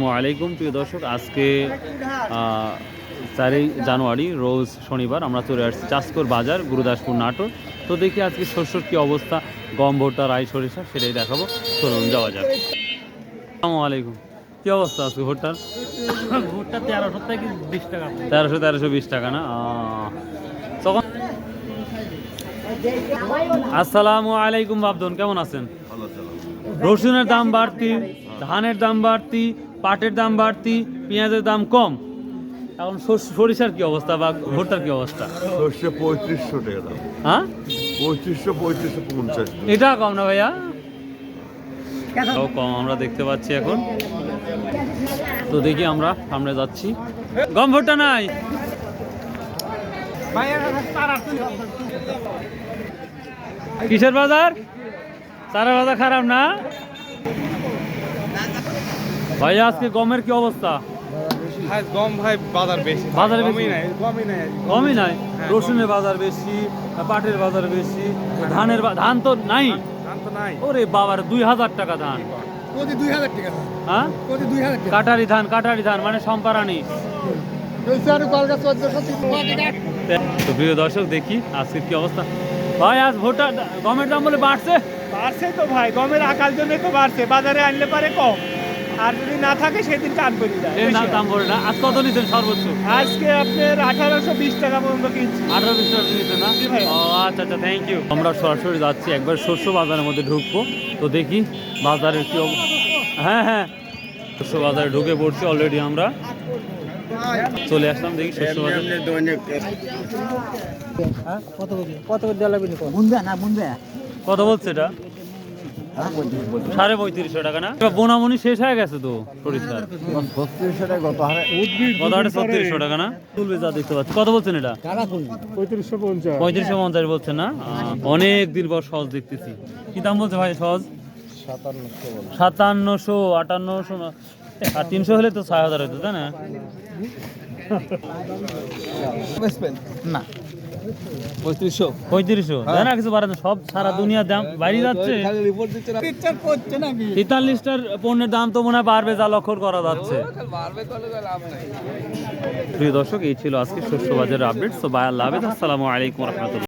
আসসালামু আলাইকুম প্রিয় দর্শক, আজকে 4 জানুয়ারি রোজ শনিবার আমরা চলে আসছি চাষকর বাজার, গুরুদাসপুর, নাটোর। তো দেখি আজকে শস্যর কী অবস্থা, গম, ভুট্টা, রাই, সরিষা সেটাই দেখাবো। চলুন যাওয়া যাক। আসসালামু আলাইকুম, কী অবস্থা আজকে ভুট্টার? ভুট্টা 1300 থেকে 20 টাকা। 1320 টাকা না? তখন আসসালামু আলাইকুম বাবদুন, কেমন আছেন? রসুনের দাম বাড়তি, ধানের দাম বাড়তি, পাটের দাম বাড়তি, পেঁয়াজের দাম কম। এখন সরিষার কি অবস্থা বা ভুট্টার কি অবস্থা? সর্ষে 3500 টাকা দাম। হ্যাঁ, 3550 এটা কম না ভাইয়া? কম আমরা দেখতে পাচ্ছি এখন। তো দেখি আমরা সামনে যাচ্ছি। গম ভুট্টা নাই। কিসের বাজার? চারের বাজার খারাপ না ভাই? আজকে গমের কি অবস্থা? গম ভাই বাজার বেশি, বাজারে বেশি কমই নাই। হ্যাঁ, রসুনের বাজার বেশি, পাটের বাজার বেশি, ধানের ধান তো নাই। ধান তো নাই। ওরে বাবার 2000 টাকা ধান। প্রতি 2000 টাকা। হ্যাঁ, প্রতি 2000 টাকা। কাটারি ধান মানে সম্পারানি। রয়েছে আর কলকা 1430 টাকা। তো প্রিয় দর্শক দেখি আজকে কি অবস্থা। ভাই আজ ভুট্টা গমের দাম বলে বাড়ছে? বাড়ছে তো ভাই, গমের আকাল জন্য তো বাড়ছে। বাজারে আনলে পারে কম, আর যদি না থাকে সেদিন টান করে যায়। এর দাম বলে না। আজ কত নিচ্ছেন সর্বোচ্চ? আজকে আপনার 1820 টাকা পর্যন্ত কিনছি। 18-20 টাকা নিচ্ছেন না? জি ভাই। ও আচ্ছা আচ্ছা, থ্যাংক ইউ। আমরা সরাসরি যাচ্ছি, একবার শস্য বাজারের মধ্যে ঢুকবো। তো দেখি বাজারের কি হ্যাঁ হ্যাঁ, শস্য বাজারে ঢুকে পড়ছি অলরেডি। আমরা চলে আসলাম, দেখি শস্য বাজার। কত করে দেওয়া লাগবে? বুনবে না বুনবে? কত বলছে এটা? 3550 টাকা না? বোনামনি শেষ হয়ে গেছে তো সরিষার। 3600 টাকা গত হারে কত হাটে? 3600 টাকা না? তুলবে যা দেখতে পাচ্ছি। কত বলছেন এটা? 3550। 3550 বলছেন না? অনেক দিন পর সহজ দেখতেছি। কি দাম বলছে ভাই সহজ? 5700, 5800 আর 300 হলে তো 6000 হতো, তাই না? না 3500। 3500 তাই না? কিছু বাড়ানো, সব সারা দুনিয়ার দাম বাইরে যাচ্ছে। পিকচার করছে নাকি? 43টার পণ্যের দাম তো মনে হয় বাড়বে, যা লক্ষ্য করা যাচ্ছে। প্রিয় দর্শক, এই ছিল আজকে শস্য বাজারের আপডেট। সো বাই, আল্লাহ হাফেজ, আসসালামু আলাইকুম রহমতুল্লাহ।